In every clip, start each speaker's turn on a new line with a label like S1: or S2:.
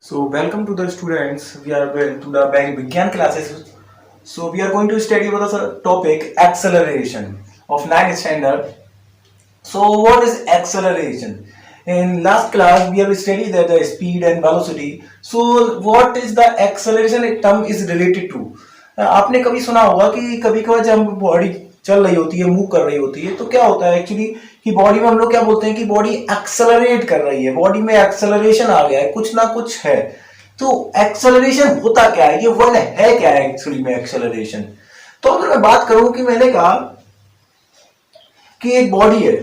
S1: So welcome to the students. We are going to the Vigyan classes. So we are going to study about the topic acceleration of ninth standard. So what is acceleration? In last class we have studied that the speed and velocity. So what is the acceleration term is related to? आपने कभी सुना होगा कि कभी कभार जब हम body चल रही होती है, मूव कर रही होती है, तो क्या होता है एक्चुअली कि बॉडी में हम लोग क्या बोलते हैं कि बॉडी एक्सेलरेट कर रही है, बॉडी में एक्सेलरेशन आ गया है, कुछ ना कुछ है। तो एक्सेलरेशन होता क्या है, ये वर्ड है क्या है एक्चुअली में एक्सेलरेशन? तो अगर मैं बात करूं कि मैंने कहा कि एक बॉडी है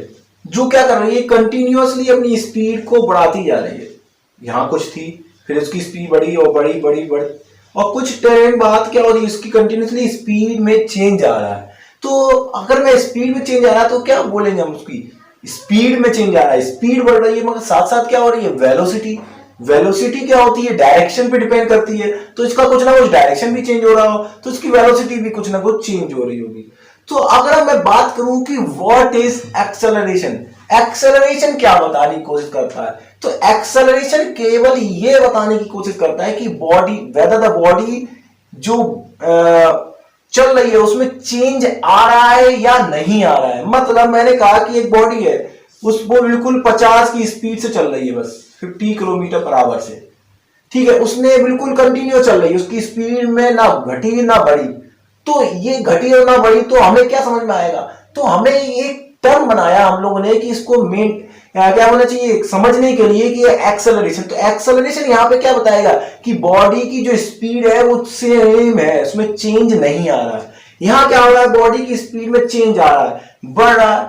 S1: जो क्या कर रही है, कंटिन्यूअसली अपनी स्पीड को बढ़ाती जा रही है। यहां कुछ थी, फिर उसकी स्पीड बढ़ी और बढ़ी बढ़ी बढ़ी, और कुछ टाइम बाद क्या हो रही है, उसकी कंटिन्यूअसली स्पीड में चेंज आ रहा है। तो अगर मैं स्पीड में चेंज आ रहा है तो क्या बोलेंगे हम, उसकी स्पीड में चेंज आ रहा है, स्पीड बढ़ रही है, मगर साथ साथ क्या हो रही है, वेलोसिटी। वेलोसिटी क्या होती है, डायरेक्शन पे डिपेंड करती है। तो इसका कुछ ना कुछ डायरेक्शन भी चेंज हो रहा हो तो इसकी वेलोसिटी भी कुछ ना कुछ चेंज हो रही होगी। तो अगर मैं बात करूं कि व्हाट इज एक्सेलरेशन, एक्सेलरेशन क्या बताने की कोशिश करता है, तो एक्सेलरेशन केवल ये बताने की कोशिश करता है कि बॉडी, वेदर द बॉडी जो चल रही है उसमें चेंज आ रहा है या नहीं आ रहा है। मतलब मैंने कहा कि एक बॉडी है, उसको बिल्कुल 50 की स्पीड से चल रही है, बस 50 किलोमीटर पर आवर से, ठीक है, उसने बिल्कुल कंटिन्यू चल रही है, उसकी स्पीड में ना घटी ना बढ़ी। तो ये घटी और ना बढ़ी तो हमें क्या समझ में आएगा, तो हमें एक टर्म बनाया हम लोगों ने कि इसको मेन क्या होना चाहिए समझने के लिए कि एक्सेलरेशन। तो एक्सेलरेशन यहाँ पे क्या बताएगा कि बॉडी की जो स्पीड है वो सेम है, उसमें चेंज नहीं आ रहा है। यहाँ क्या हो रहा है, बॉडी की स्पीड में चेंज आ रहा है, बढ़ रहा है,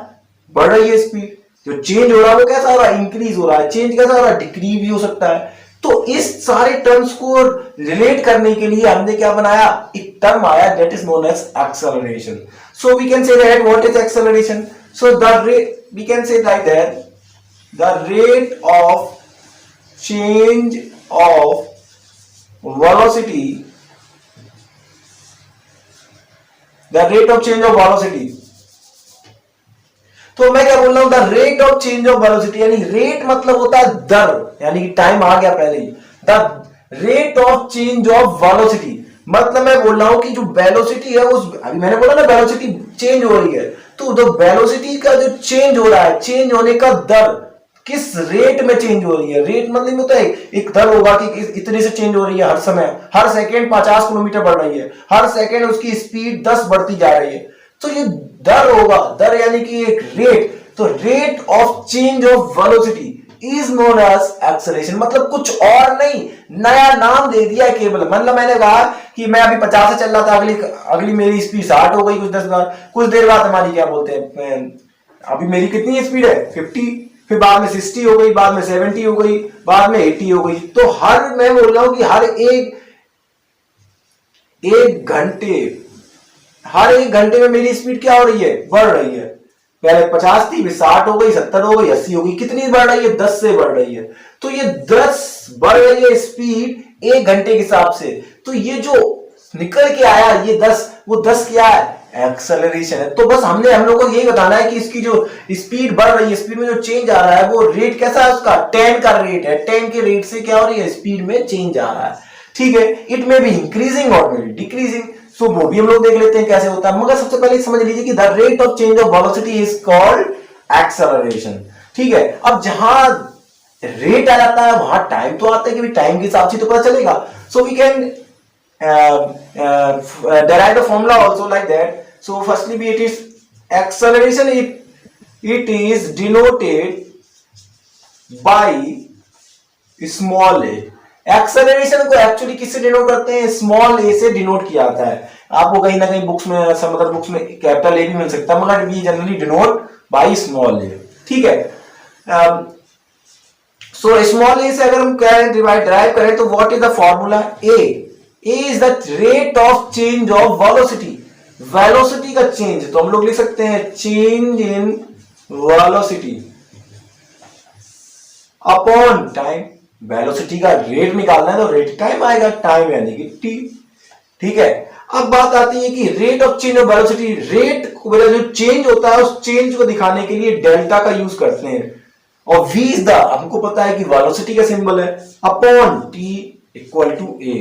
S1: बढ़ रही है स्पीड। जो चेंज हो रहा है वो कैसा हो रहा है, इंक्रीज हो रहा है। चेंज कैसा हो रहा है, डिक्रीज भी हो सकता है। तो इस सारे टर्म्स को रिलेट करने के लिए हमने क्या बनाया, एक टर्म आया that is known as acceleration. So we can say that what is acceleration, so the rate, we can say like that the rate of change of velocity, the rate of change of velocity। तो मैं क्या बोल रहा हूं, the rate of change of velocity, यानी rate मतलब होता है दर, यानी कि टाइम आ गया पहले ही। The rate of change of velocity मतलब मैं बोल रहा हूं कि जो वेलोसिटी है उस, अभी मैंने बोला ना वेलोसिटी चेंज हो रही है, तो जो वेलोसिटी का जो चेंज हो रहा है, चेंज होने का दर किस रेट में चेंज हो रही है। रेट मतलब होता है एक दर होगा कि इतने से चेंज हो रही है हर समय, हर सेकंड 50 किलोमीटर बढ़ रही है, हर सेकंड उसकी स्पीड 10 बढ़ती जा रही है। तो ये दर होगा, दर यानी कि एक रेट। तो rate of change of velocity is known as acceleration. मतलब कुछ और नहीं, नया नाम दे दिया केवल। मतलब मैंने कहा कि मैं अभी 50 से चल रहा था, अगली मेरी स्पीड 60 हो गई, कुछ देर बाद हमारी क्या बोलते हैं, अभी मेरी कितनी स्पीड है 50, फिर बाद में 60 हो गई, बाद में 70 हो गई, बाद में 80 हो गई। तो हर, मैं बोल रहा हूं कि हर एक घंटे, हर एक घंटे में मेरी स्पीड क्या हो रही है, बढ़ रही है। पहले 50 थी, फिर 60 हो गई, 70 हो गई, 80 हो गई। कितनी बढ़ रही है, 10 से बढ़ रही है। तो ये 10 बढ़ रही है स्पीड एक घंटे के हिसाब से। तो ये जो निकल के आया ये 10, वो 10 क्या है, एक्सेलरेशन है। तो बस हम लोग को यही बताना है कि इसकी जो स्पीड बढ़ रही है, स्पीड में जो चेंज आ रहा है वो रेट कैसा है, उसका 10 का रेट है। 10 के रेट से क्या हो रही है, स्पीड में चेंज आ रहा है, ठीक है। इट में भी इंक्रीजिंग और में भी डिक्रीजिंग। सो वो भी हम लोग देख लेते हैं कैसे होता है। मगर सबसे पहले समझ लीजिए कि the rate of change of velocity is called acceleration, ठीक है। अब जहां रेट आ जाता है वहां टाइम तो आता है कि टाइम के हिसाब से तो पता चलेगा। So we can derive the formula also like that. So firstly it is acceleration, it is denoted by small a। Acceleration को एक्चुअली किससे डिनोट करते हैं, स्मॉल ए से डिनोट किया जाता है। आपको कहीं ना कहीं बुक्स में, मतलब बुक्स में कैपिटल ए भी मिल सकता है, मगर we generally denote by small a, ठीक है। सो स्मॉल ए से अगर हम क्या डिराइव करें तो what is the formula, A is the rate of change of velocity, velocity का चेंज। तो हम लोग लिख सकते हैं change in velocity upon time. Velocity का रेट निकालना है तो रेट टाइम आएगा, टाइम यानी कि टी, ठीक है। अब बात आती है कि rate of change of velocity, rate जो चेंज होता है उस चेंज को दिखाने के लिए डेल्टा का यूज करते हैं। और v इज द, हमको पता है कि वेलोसिटी का सिंबल है, upon t equal to a।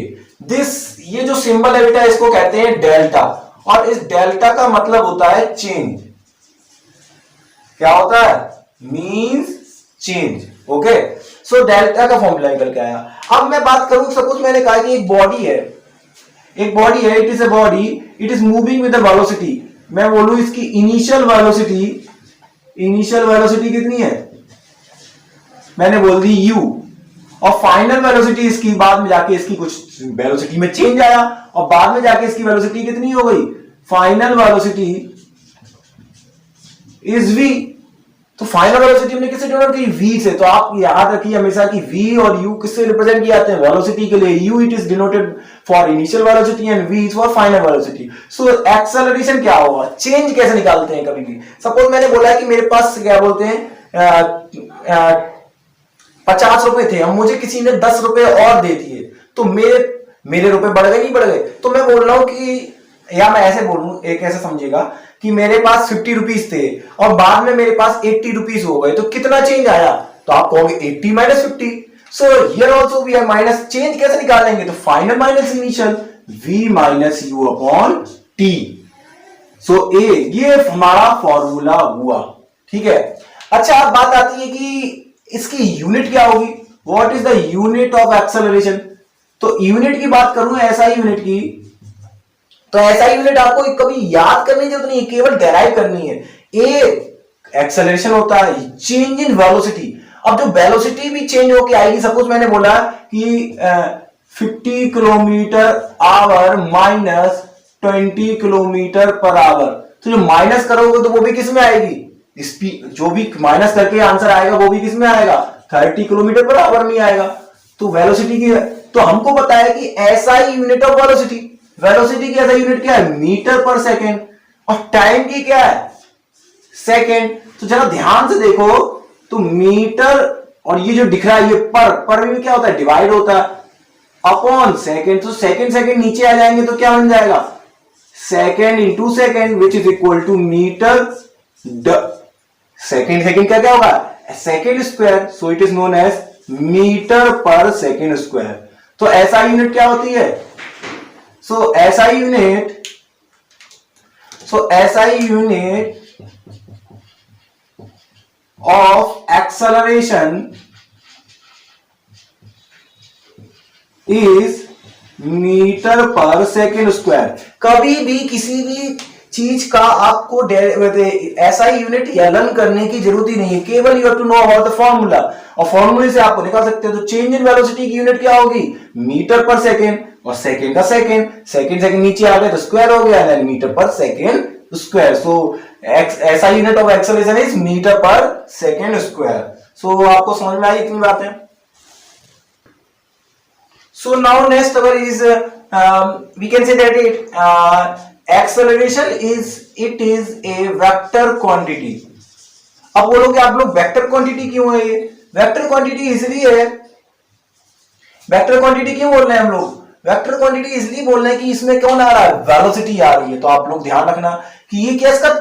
S1: This, ये जो सिंबल है बेटा इसको कहते हैं डेल्टा, और इस डेल्टा का मतलब होता है चेंज। क्या होता है? Means change. Okay, so delta का फॉर्मूला निकल के आया। अब मैं बात करूं, सपोज मैंने कहा कि एक बॉडी है, it is a body, it is moving with the velocity. मैं बोलूं इसकी इनिशियल वेलोसिटी कितनी है? मैंने बोल दी u, और फाइनल वेलोसिटी इसकी बाद में जाके इसकी कुछ वेलोसिटी में चेंज आया, और बाद में जाके इसकी वेलोसिटी कितनी हो गई? Final velocity is v। तो फाइनल वेलोसिटी हमने किससे डिनोट की? v से। तो आप याद रखिए हमेशा कि v और u किससे रिप्रेजेंट किए जाते हैं? वेलोसिटी के लिए u it is denoted for initial velocity and v is for final velocity. So acceleration क्या होगा? चेंज कैसे निकालते हैं कभी भी? सपोज मैंने बोला है कि मेरे पास क्या बोलते हैं 50 रुपए थे, अब मुझे किसी ने 10 रुपए और दे दिए, तो मेरे रुपए बढ़ गए नहीं बढ़ गए? तो मैं बोल रहा हूं कि, या मैं ऐसे बोलूं, एक ऐसे समझेगा कि मेरे पास 50 रुपीज थे और बाद में मेरे पास 80 रुपीज हो गए, तो कितना चेंज आया? तो आप कहोगे 80 minus 50। So here also we are minus, change कैसे निकालेंगे? तो final minus initial, v minus u upon t. So a, ये हमारा फॉर्मूला हुआ। ठीक है, अच्छा अब बात आती है कि इसकी यूनिट क्या होगी? What is the unit of acceleration? तो यूनिट की बात करूं, ऐसा यूनिट की, तो ऐसा यूनिट आपको कभी याद करने की जरूरत नहीं है, केवल डेराइव करनी है। ए एक्सेलरेशन होता है चेंज इन वेलोसिटी। अब जो वेलोसिटी भी चेंज होके आएगी, सपोज मैंने बोला कि 50 kilometre our minus 20 kilometre per hour, तो जो माइनस करोगे तो वो भी किस में आएगी? स्पीड, जो भी माइनस करके आंसर आएगा वो भी किस में आएगा? 30 किलोमीटर पर आवर में आएगा। तो वेलोसिटी की, तो हमको पता है कि ऐसा ही यूनिट ऑफ वेलोसिटी, वेलोसिटी की ऐसा यूनिट क्या है? Metre per second. और टाइम की क्या है? सेकेंड। तो जरा ध्यान से देखो, तो मीटर और ये जो दिख रहा है ये पर में क्या होता है? डिवाइड होता है अपॉन सेकेंड। तो सेकेंड नीचे आ जाएंगे तो क्या बन जाएगा? Second into second which is equal to meter. Second का क्या होगा? Second square, so it is known as meter per second square. तो ऐसा यूनिट क्या होती है? So SI unit of acceleration is meter per second square. कभी भी किसी भी चीज का आपको ऐसा ही यूनिट लर्न करने की जरूरत ही नहीं है, केवल you have to know about the formula, और फॉर्मूले से आपको निकाल सकते हो। तो चेंज इन वेलोसिटी की यूनिट क्या होगी? मीटर पर सेकेंड, और सेकेंड का सेकेंड नीचे आ गए तो स्क्वायर हो गया, and meter per second square. So SI unit of acceleration is meter per second square. सो आपको समझ में आई इतनी बातें? So now next our is we can say that acceleration is a vector quantity। अब बोलोगे आप लोग वेक्टर क्वांटिटी क्यों है? ये वेक्टर क्वांटिटी इसलिए है, वेक्टर क्वांटिटी क्यों बोल रहे हैं हम लोग? वेक्टर क्वांटिटी इसलिए बोल रहे हैं कि इसमें कौन आ रहा है? वेलोसिटी आ रही है। तो आप लोग ध्यान रखना कि ये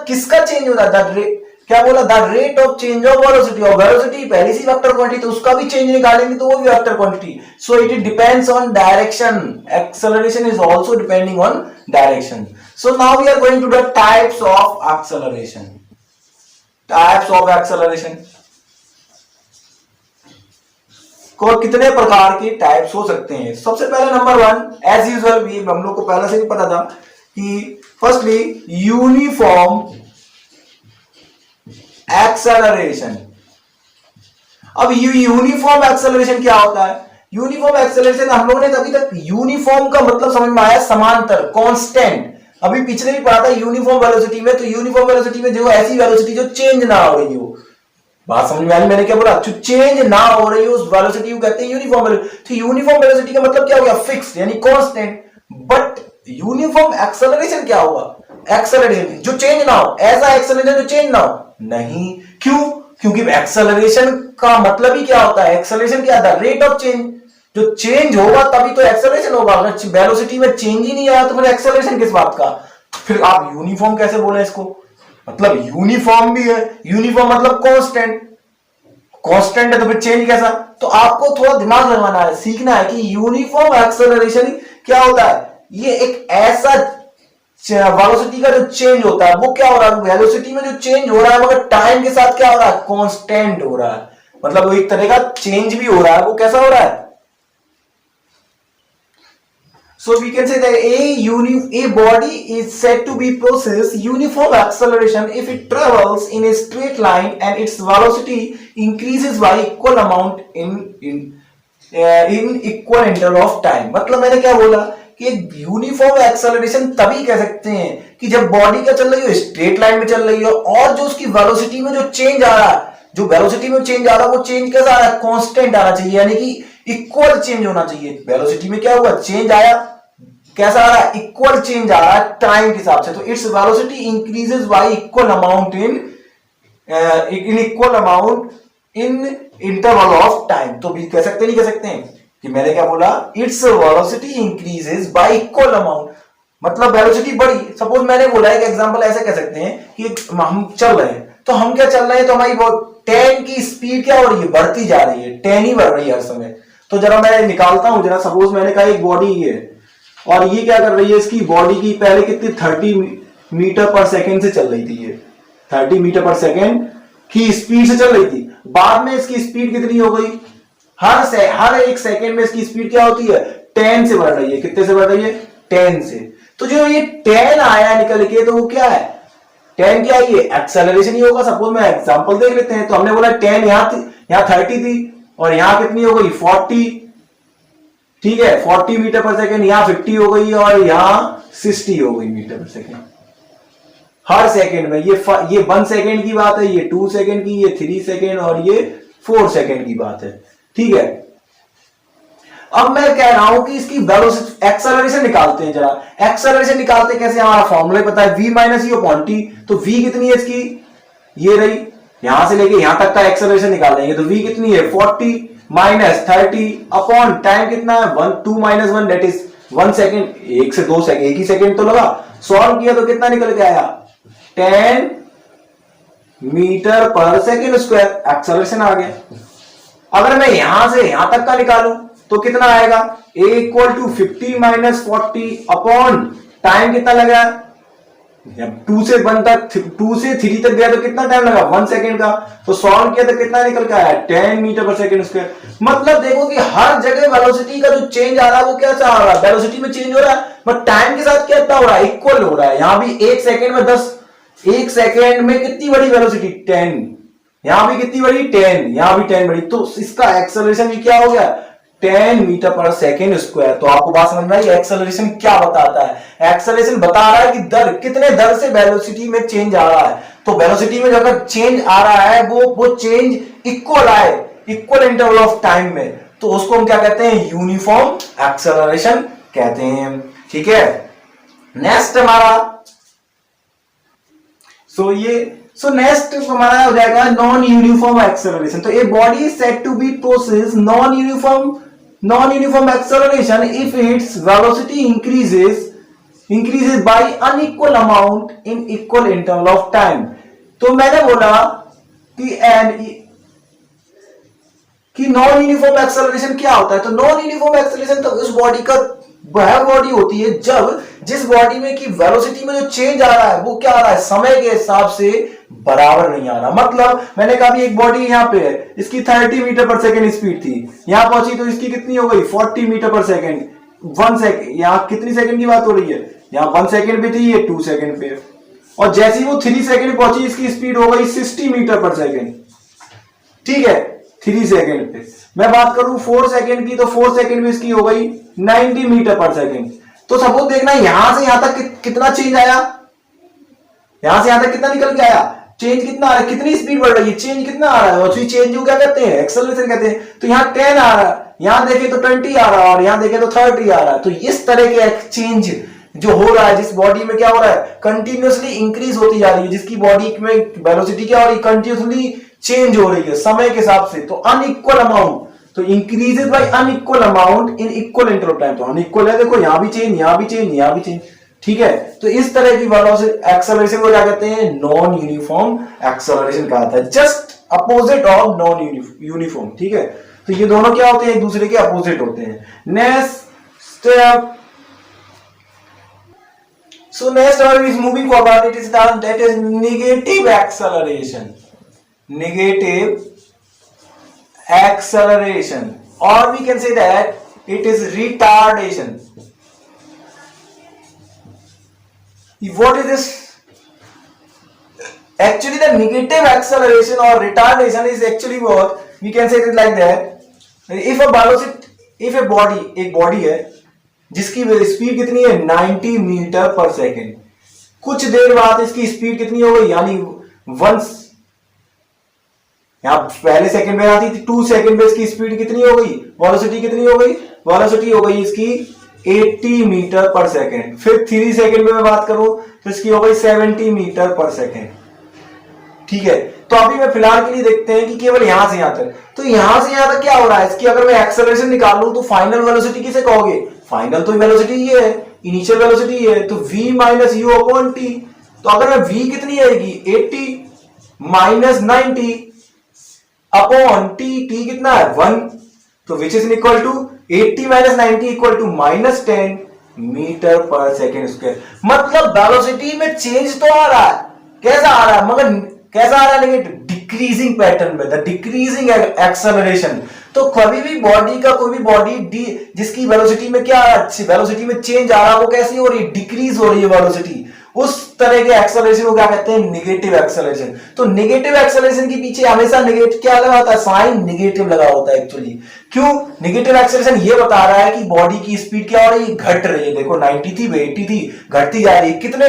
S1: किसका चेंज हो रहा है? क्या बोला? The rate of change of velocity. और वेलोसिटी पहली सी वेक्टर क्वांटिटी, तो उसका भी चेंज निकालेंगे तो वो भी vector quantity. So it depends on direction. Acceleration is also depending on direction. So now we are going to the types of acceleration. Types of acceleration को कितने प्रकार के टाइप्स हो सकते हैं? सबसे पहले नंबर 1, एज यूजुअल, हम लोग को पहले से भी पता था कि फर्स्टली यूनिफॉर्म एक्सेलरेशन। अब यूनिफॉर्म एक्सेलरेशन क्या होता है? यूनिफॉर्म एक्सेलरेशन हम लोगों ने अभी तक यूनिफॉर्म का मतलब समझ में आया, समांतर, कांस्टेंट। अभी पिछले भी पढ़ा था यूनिफॉर्म वेलोसिटी में। तो यूनिफॉर्म वेलोसिटी में जो ऐसी वेलोसिटी जो चेंज ना हो रही हो, बात समझ में आई? मैंने क्या बोला? जो चेंज ना हो रही हो उस वेलोसिटी को कहते हैं यूनिफॉर्म वेलोसिटी। तो यूनिफॉर्म वेलोसिटी का मतलब क्या हो गया? फिक्स यानी कांस्टेंट। बट यूनिफॉर्म एक्सेलरेशन क्या होगा? एक्सेलरेशन जो चेंज ना हो, ऐसा एक्सेलरेशन जो चेंज ना हो नहीं। क्यों? क्योंकि एक्सेलरेशन का मतलब ही क्या होता है? एक्सेलरेशन क्या था? Rate of change. जो चेंज होगा तभी तो एक्सेलरेशन होगा। अगर वेलोसिटी में चेंज ही नहीं आया तो फिर एक्सेलरेशन किस बात का? फिर आप यूनिफॉर्म कैसे बोले इसको? मतलब यूनिफॉर्म भी है, यूनिफॉर्म मतलब कांस्टेंट। कांस्टेंट है तो फिर चेंज कैसा? तो आपको थोड़ा दिमाग लगाना है, सीखना है कि यूनिफॉर्म एक्सेलरेशन क्या होता है। ये एक ऐसा वेलोसिटी का जो चेंज होता है वो क्या हो रहा है, वेलोसिटी में जो चेंज हो रहा है मगर टाइम के साथ क्या हो रहा है, कांस्टेंट हो रहा है। मतलब वो एक तरह का चेंज भी हो रहा है, वो कैसा हो रहा है? So we can say that a body is said to be process uniform acceleration if it travels in a straight line and its velocity increases by equal amount in equal interval of time। मतलब मैंने क्या बोला कि एक uniform acceleration तभी कह सकते हैं कि जब बॉडी क्या चल रही हो, स्ट्रेट लाइन में चल रही हो और जो उसकी वेलोसिटी में जो चेंज आ रहा है, जो वेलोसिटी में चेंज आ रहा है वो चेंज कैसा आ रहा है, कांस्टेंट आना चाहिए, यानी कि इक्वल चेंज होना चाहिए। वेलोसिटी में क्या हुआ, चेंज आया, कैसा आ रहा है, इक्वल चेंज आ रहा है टाइम के हिसाब से। तो it's velocity increases y equal amount in interval of time. तो भी कह सकते नहीं कह सकते हैं कि मैंने क्या बोला, it's velocity increases y equal amount, मतलब वेलोसिटी बढ़ी। सपोज मैंने बोला एक एग्जांपल ऐसे कह सकते हैं कि हम चल रहे हैं, तो हम क्या चल रहे हैं, तो हमारी 10 की स्पीड क्या हो रही है, बढ़ती जा रही है, 10 ही बढ़ रही है हर समय। तो जरा मैं निकालता हूं, जरा सपोज मैंने कहा एक बॉडी है और ये क्या कर रही है, इसकी बॉडी की पहले कितनी 30 मीटर पर सेकेंड से चल रही थी, ये 30 मीटर पर सेकेंड की स्पीड से चल रही थी। बाद में इसकी स्पीड कितनी हो गई, हर एक सेकेंड में इसकी स्पीड क्या होती है, 10 से बढ़ रही है। कितने से बढ़ रही है, 10 से। तो जो ये 10 आया निकल के, तो वो क्या है, 10 क्या है, ये एक्सेलरेशन ही होगा। सपोज मैं एग्जांपल देख लेते हैं। तो हमने बोला 10 यहां 30 थी और यहां कितनी हो गई, 40, ठीक है, 40 मीटर पर सेकेंड, यहां 50 हो गई और यहां 60 हो गई मीटर पर सेकेंड हर सेकेंड में। ये 1 सेकेंड की बात है, ये 2 सेकेंड की, ये 3 सेकेंड और ये 4 सेकेंड की बात है, ठीक है। अब मैं कह रहा हूं कि इसकी वेलोसिटी एक्सेलरेशन निकालते हैं। जरा एक्सेलरेशन निकालते हैं कैसे, हमारा फॉर्मूला पता है, v माइनस ई अपॉन टी। तो v कितनी है इसकी, ये रही, यहां से लेके यहां तक का एक्सेलरेशन निकाल देंगे। तो v कितनी है, 40 माइनस 30 अपॉन टाइम कितना है, 2 माइनस 1 दैट इज 1 सेकेंड। 1 से 2 सेकेंड, एक ही सेकेंड तो लगा। सॉल्व किया तो कितना निकल के आया, 10 meter per second square acceleration आ गया। अगर मैं यहां से यहां तक का निकालूं तो कितना आएगा, a equal to 50 minus 40 upon time कितना लगा, 2 से 1 तक, 2 से 3 तक गया तो कितना टाइम लगा, 1 सेकेंड का। तो सॉल्व किया तो कितना निकल के आया, 10 मीटर पर सेकेंड स्क्वायर। मतलब देखो कि हर जगह वेलोसिटी का जो चेंज आ रहा है वो कैसा आ रहा है, वेलोसिटी में चेंज हो रहा है, बट टाइम के साथ कितना हो रहा है, इक्वल हो रहा है। यहां भी 1 सेकेंड में 10, 1 सेकेंड में कितनी बड़ी वेलोसिटी, 10, यहां भी कितनी बड़ी, 10, यहां भी 10 बड़ी। तो इसका एक्सेलरेशन भी क्या हो गया, 10 मीटर पर सेकेंड स्क्वायर। तो आपको बात समझ में आई, एक्सेलरेशन क्या बताता है, एक्सेलरेशन बता रहा है कि दर, कितने दर से वेलोसिटी में चेंज आ रहा है। तो वेलोसिटी में अगर चेंज आ रहा है वो चेंज इक्वल आए, इक्वल इंटरवल ऑफ टाइम में, तो उसको हम क्या कहते हैं, यूनिफॉर्म एक्सेलरेशन कहते हैं, ठीक है। नेक्स्ट हमारा नेक्स्ट हमारा हो जाएगा नॉन यूनिफॉर्म एक्सेलरेशन। तो a body is said to be process non uniform acceleration if its velocity increases by unequal amount in equal interval of time. तो मैंने बोला कि नॉन यूनिफॉर्म एक्सेलरेशन क्या होता है। तो नॉन यूनिफॉर्म एक्सेलरेशन तो उस बॉडी का वह बॉडी होती है जब जिस बॉडी में की वेलोसिटी में जो चेंज आ रहा है वो क्या आ रहा है, समय के हिसाब से बराबर नहीं आ रहा। मतलब मैंने कहा भी एक बॉडी यहां पे है, इसकी 30 मीटर पर सेकेंड स्पीड थी, यहां पहुंची तो इसकी कितनी हो गई, 40 मीटर पर सेकेंड। 1 सेकेंड, यहां कितनी सेकेंड की बात हो रही है, यहां 1 सेकेंड पे थी, ये 2 सेकेंड पे। और जैसी वो 3 सेकेंड पहुंची इसकी स्पीड हो गई 60 मीटर पर सेकेंड, ठीक है, 3 सेकेंड पे। मैं बात करूं 4 सेकेंड की, तो 4 सेकेंड में इसकी हो गई 90 मीटर पर सेकेंड। तो सपोज देखना यहां से यहां तक कितना चेंज आया, यहां से यहां तक कितना निकल के आया, चेंज कितना आ रहा है, कितनी स्पीड बढ़ रही है, चेंज कितना आ रहा है, और चेंज को क्या कहते हैं, एक्सेलरेशन कहते हैं। तो यहां 10 आ रहा है, यहां देखे तो 20 आ रहा है और यहां देखे तो 30 आ रहा है। तो इस तरह के चेंज जो हो रहा है, जिस बॉडी में क्या हो रहा है, कंटिन्यूअसली इंक्रीज होती जा रही है, जिसकी बॉडी में वेलोसिटी क्या हो रही है, कंटिन्यूअसली चेंज हो रही है समय के हिसाब से। तो अनइक्वल अमाउंट, तो increases by unequal amount in equal interval time. तो अनइक्वल है, देखो यहां भी चेंज, यहां भी चेंज, यहां भी चेंज, ठीक है। तो इस तरह की वेलोसिटी एक्सेलरेशन को क्या कहते हैं, नॉन यूनिफॉर्म एक्सेलरेशन कहा जाता है। Just opposite of non uniform, ठीक है। तो ये दोनों क्या होते हैं, एक दूसरे के अपोजिट होते हैं। Next step, so next one is moving forward, it is done, that is negative acceleration, negative acceleration, or we can say that it is retardation. What is this? Actually the negative acceleration or retardation is actually what we can say it like that, if a velocity, if a body, एक body है जिसकी speed कितनी है 90 metre per second, कुछ देर बाद इसकी speed कितनी हो गई, यानी वंस यहां पहले सेकंड में आती थी 2 सेकंड में इसकी स्पीड कितनी हो गई, वेलोसिटी कितनी हो गई, वेलोसिटी हो गई इसकी 80 मीटर पर सेकेंड। फिर 3 सेकंड में मैं बात करूं तो इसकी हो गई 70 मीटर पर सेकेंड, ठीक है। तो अभी मैं फिलहाल के लिए देखते हैं कि केवल यहां से यहां तक, तो यहां से यहां तक क्या हो रहा है, इसकी अगर मैं एक्सेलरेशन निकाल लूं तो फाइनल वेलोसिटी किसे कहोगे, फाइनल तो वेलोसिटी ये है, इनिशियल वेलोसिटी ये है, तो v minus u upon T. तो अगर मैं v कितनी आएगी 80 माइनस 90 अपॉन टी, टी कितना है 1, तो which is equal to 80 minus 90 equal to minus 10 meter per second square. मतलब वेलोसिटी में चेंज तो आ रहा है, कैसा आ रहा है, मगर कैसा आ रहा है, लेकिन डिक्रीजिंग पैटर्न में, द डिक्रीजिंग एक्सेलरेशन। तो कभी भी बॉडी का, कोई भी बॉडी जिसकी वेलोसिटी में क्या वेलोसिटी में चेंज आ रहा है, वो कैसी हो रही है, डिक्रीज हो रही है वेलोसिटी, उस तरह के एक्सेलरेशन को क्या कहते हैं, नेगेटिव एक्सेलरेशन। तो नेगेटिव एक्सेलरेशन के पीछे हमेशा नेगेटिव क्या लगा होता है, साइन नेगेटिव लगा होता है एक्चुअली। क्यों, नेगेटिव एक्सेलरेशन ये बता रहा है कि बॉडी की स्पीड क्या हो रही है, घट रही है। देखो 90 थी, 80 थी, घटती जा रही है, कितने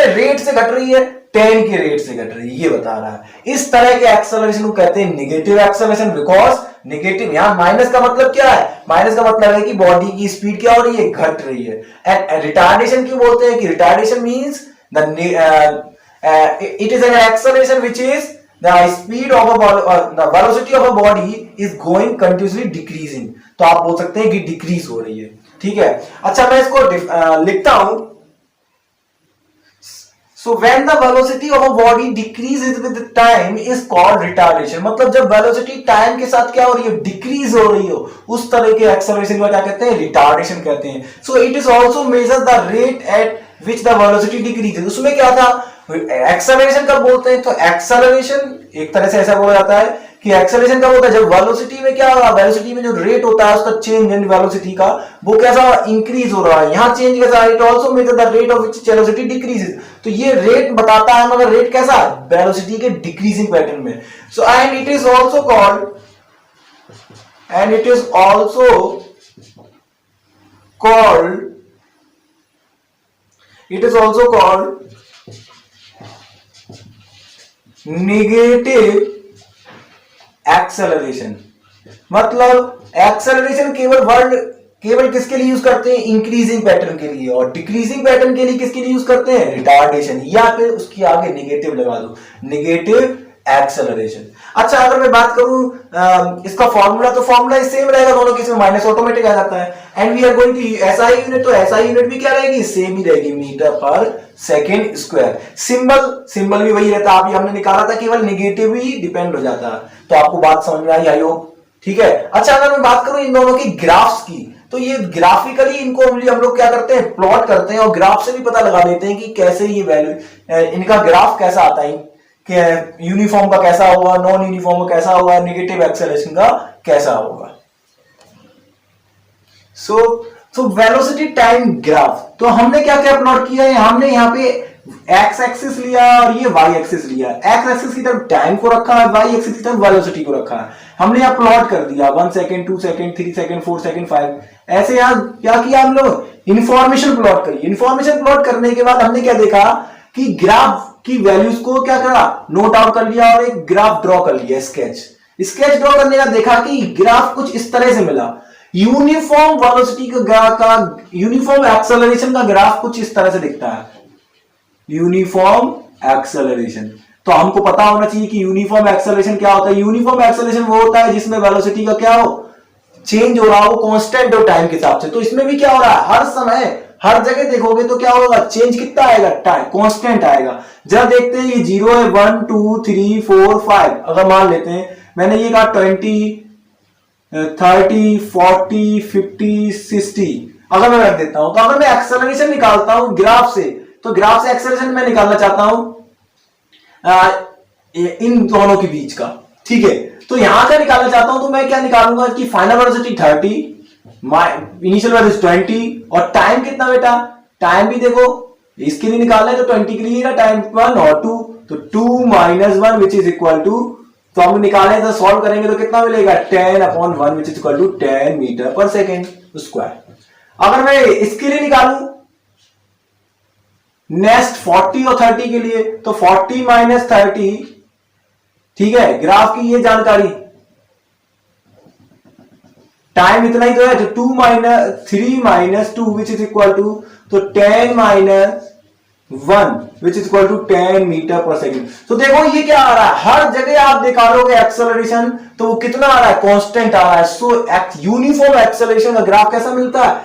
S1: रेट से घट रही है, 10 के रेट से घट रही है, ये बता रहा है। इस तरह के एक्सेलरेशन को कहते हैं नेगेटिव एक्सेलरेशन, बिकॉज नेगेटिव, यहां माइनस का मतलब क्या है, माइनस का मतलब है कि बॉडी की स्पीड क्या हो रही है, घट रही है। एंड रिटार्डेशन क्यों बोलते हैं, कि retardation means it is an acceleration which is the speed of the velocity of a body is going continuously decreasing। तो आप बोल सकते हैं कि डिक्रीज हो रही है, ठीक है। अच्छा मैं इसको लिखता हूं, so when the velocity of a body decreases with time is called retardation। मतलब जब वेलोसिटी टाइम के साथ क्या हो रही है, डिक्रीज हो रही हो, उस तरह के एक्सेलरेशन को क्या कहते हैं, रिटार्डेशन कहते हैं। so it is also measures the rate at which the velocity decreases। उसमें क्या था, एक्सेलरेशन कब बोलते हैं, तो एक्सेलरेशन एक तरह से ऐसा बोला जाता है कि एक्सेलरेशन कब होता है, जब वेलोसिटी में क्या हो रहा है, वेलोसिटी में जो रेट होता है उसका चेंज इन वेलोसिटी का, वो कैसा इंक्रीज हो रहा है। यहां चेंज कैसा है, it also measure the rate of which velocity decreases. तो ये रेट बताता है, मगर रेट कैसा है, वेलोसिटी के डिक्रीजिंग पैटर्न में। So and it is also called negative acceleration. मतलब एक्सेलरेशन केवल किसके लिए यूज करते हैं, इंक्रीजिंग पैटर्न के लिए, और डिक्रीजिंग पैटर्न के लिए किसके लिए यूज करते हैं, रिटार्डेशन, या फिर उसकी आगे नेगेटिव लगा दो, नेगेटिव एक्सेलरेशन। अच्छा अगर मैं बात करूं इसका फॉर्मूला, तो फॉर्मूला सेम रहेगा दोनों केस में, माइनस ऑटोमेटिक आ जाता है। And we are going to SI unit, तो एसआई यूनिट भी क्या रहेगी, सेम ही रहेगी, metre per second square. Symbol भी वही रहता है, अभी हमने निकाला था, केवल नेगेटिव ही डिपेंड हो जाता है। तो आपको बात समझ में आई, आई होप, ठीक है। अच्छा अगर मैं बात करूं इन दोनों की ग्राफ्स की, तो ये ग्राफिकली इनको हम लोग क्या करते हैं, प्लॉट करते हैं, और ग्राफ से भी पता लगा लेते हैं कि कैसे ये वैल्यू, इनका ग्राफ कैसा आता है, कि यूनिफॉर्म का कैसा होगा, नॉन यूनिफॉर्म का कैसा होगा, नेगेटिव एक्सेलरेशन का कैसा होगा। सो वेलोसिटी टाइम ग्राफ, तो हमने क्या क्या प्लॉट किया है, हमने यहाँ पे एक्स एक्सिस लिया और ये वाई एक्सिस लिया। एक्स एक्सिस की तरफ टाइम को रखा है, वाई एक्सिस की तरफ वेलोसिटी को रखा है। हमने यहाँ प्लॉट कर दिया 1 सेकेंड, 2 सेकेंड, 3 सेकेंड, 4 सेकेंड, 5, ऐसे यहाँ क्या किया हम लोग, इंफॉर्मेशन प्लॉट करी। इंफॉर्मेशन प्लॉट करने के बाद हमने क्या देखा कि ग्राफ की वैल्यूज को क्या करा, नोट आउट कर लिया और एक ग्राफ ड्रॉ कर लिया, स्केच ड्रॉ करने का देखा कि ग्राफ कुछ इस तरह से मिला। यूनिफॉर्म वेलोसिटी का यूनिफॉर्म एक्सेलरेशन का ग्राफ कुछ इस तरह से दिखता है, यूनिफॉर्म एक्सेलरेशन। तो हमको पता होना चाहिए कि यूनिफॉर्म एक्सेलरेशन क्या होता है। यूनिफॉर्म एक्सेलरेशन वो होता है जिसमें वेलोसिटी का क्या हो, चेंज हो रहा हो कांस्टेंट हो टाइम के हिसाब से। तो इसमें भी क्या हो रहा है, हर समय हर जगह देखोगे तो क्या होगा, चेंज कितना आएगा, टाइम कांस्टेंट आएगा। जब देखते हैं ये 0 है, 1 2 3 4 5, अगर मान लेते हैं मैंने ये कहा 20 30 40 50 60, अगर मैं रख देता हूं, तो अगर मैं एक्सेलरेशन निकालता हूं ग्राफ से, तो ग्राफ से एक्सेलरेशन मैं निकालना चाहता हूं इन दोनों के बीच का, ठीक है। तो यहां का निकालना चाहता हूं तो मैं क्या निकालूंगा कि फाइनल वेलोसिटी 30, इनिशियल वेलोसिटी 20, और टाइम कितना बेटा, टाइम भी देखो इसके लिए निकालना है तो 20 के लिए टाइम 1 और 2, तो 2 - 1 विच इज इक्वल टू, तो हम निकालें तो सॉल्व करेंगे तो कितना मिलेगा, 10/1 which is equal to 10 meter per second square. अगर मैं इसके लिए निकालूं नेक्स्ट 40 और 30 के लिए, तो 40 - 30, ठीक है, ग्राफ की ये जानकारी, टाइम इतना ही तो है, तो 3 - 2 विच इज इक्वल टू, तो 10 - 1 which is equal to 10 meter per second. तो देखो ये क्या आ रहा है, हर जगह आप निकालोगे एक्सेलरेशन तो वो कितना आ रहा है, कांस्टेंट आ रहा है। सो यूनिफॉर्म एक्सेलरेशन का ग्राफ कैसा मिलता है,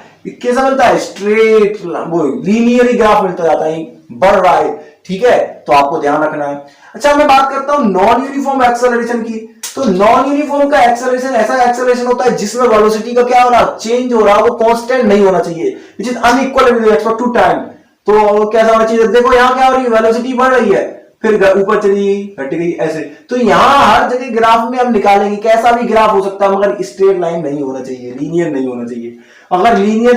S1: कैसा मिलता है, स्ट्रेट वो लीनियर ही ग्राफ मिलता जाता है, बढ़ रहा है, ठीक है। तो आपको ध्यान रखना है। अच्छा मैं बात करता हूं नॉन यूनिफॉर्म एक्सेलरेशन की। तो नॉन यूनिफॉर्म का एक्सेलरेशन ऐसा एक्सेलरेशन होता है जिसमें वेलोसिटी का क्या हो रहा है, चेंज हो रहा है, वो कांस्टेंट नहीं होना चाहिए, which is unequal with respect to time. तो कैसा होना चाहिए, देखो यहां क्या हो रही है, वेलोसिटी बढ़ रही है, फिर ऊपर चली गई, घट गई, ऐसे। तो यहां हर जगह ग्राफ में हम निकालेंगे, कैसा भी ग्राफ हो सकता है, मगर स्ट्रेट लाइन नहीं होना चाहिए, लीनियर नहीं होना चाहिए। अगर लीनियर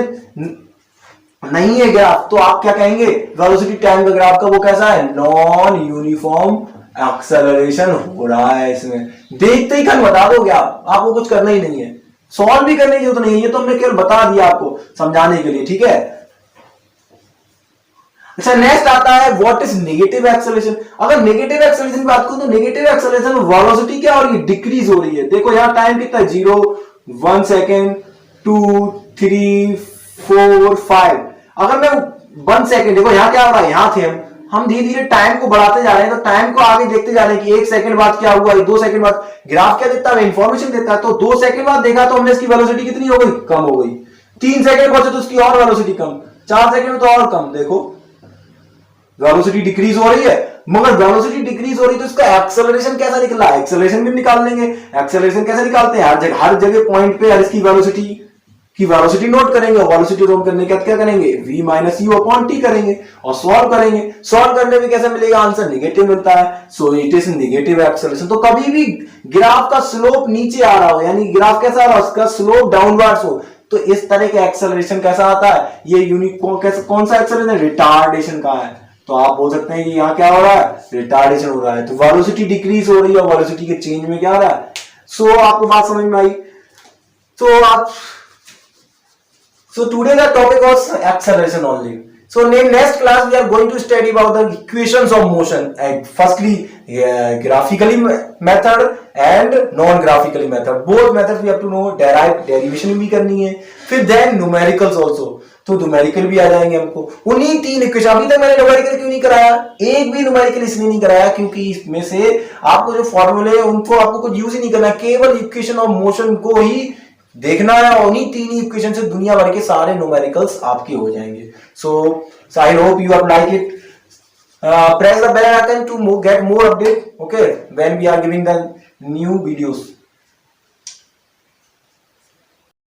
S1: नहीं है ग्राफ तो आप क्या कहेंगे, वेलोसिटी टाइम का ग्राफ का वो कैसा है, नॉन यूनिफॉर्म एक्सेलरेशन हो रहा है। इसमें देखते ही कल बता दोगे आप, आपको कुछ करना ही नहीं है, सॉल्व भी करने की जरूरत नहीं है, ये तो हमने केवल बता दिया आपको समझाने के लिए, ठीक है। अच्छा नेक्स्ट आता है व्हाट इज नेगेटिव एक्सेलरेशन। अगर नेगेटिव एक्सेलरेशन की बात करूं तो नेगेटिव एक्सेलरेशन वेलोसिटी क्या हो रही है, डिक्रीज हो रही है। देखो यहां टाइम कितना है, 0 1 सेकेंड 2 3 4 5। अगर मैं 1 सेकेंड, देखो यहां क्या हो रहा है, यहां थे हम धीरे धीरे टाइम को बढ़ाते जा रहे हैं, तो टाइम को आगे देखते जा रहे हैं कि 1 सेकंड बाद क्या हुआ, 2 सेकंड बाद। ग्राफ क्या देता है, इंफॉर्मेशन देता है। तो 2 सेकंड बाद देखा तो हमने इसकी वेलोसिटी कितनी हो गई, कम हो गई। 3 सेकंड पहुंचे तो उसकी और वेलोसिटी कम, 4 सेकंड में तो और कम। देखो वेलोसिटी डिक्रीज हो रही है, मगर वेलोसिटी डिक्रीज हो रही है तो इसका एक्सेलरेशन कैसा निकला, एक्सेलरेशन भी निकाल लेंगे। एक्सेलरेशन कैसे निकालते हैं, हर जगह पॉइंट पे इसकी वेलोसिटी नोट करेंगे, और वेलोसिटी नोट करने के बाद क्या करेंगे, v - u/t करेंगे और सॉल्व करेंगे। सॉल्व करने में कैसा मिलेगा, आंसर नेगेटिव मिलता है। सो इट इज नेगेटिव एक्सेलरेशन। तो कभी भी ग्राफ का स्लोप नीचे आ रहा हो, यानी ग्राफ कैसा आ रहा हो, उसका स्लोप डाउनवर्ड्स हो, तो इस तरह का एक्सेलरेशन कैसा आता है, ये यूनिक कौन सा एक्सेलरेशन, रिटार्डेशन का है। तो आप बोल सकते हैं कि यहाँ क्या हो रहा है, रिटार्डेशन हो रहा है। तो वेलोसिटी डिक्रीज हो रही है, वेलोसिटी के चेंज में क्या आ रहा है। सो आपको बात समझ में आई। तो आप So today the topic was acceleration only. So in next class we are going to study about the equations of motion. And firstly, graphically method and non-graphically method. Both methods we have to know. Derivation भी करनी है. फिर then numericals also. तो numerical भी आ जाएंगे हमको। उन्हीं 3 equation, अभी तक मैंने न्यूमेरिकल क्यों नहीं कराया, एक भी न्यूमेरिकल इसलिए नहीं कराया क्योंकि इसमें से आपको जो फॉर्मूले उनको आपको कुछ यूज ही नहीं करना, केवल इक्वेशन ऑफ मोशन को ही देखना है, और उन्हीं 3 इक्वेशन से दुनिया भर के सारे न्यूमेरिकल्स आपके हो जाएंगे। So I hope you have like it. Press the bell icon to get more update, okay, when we are giving the new videos.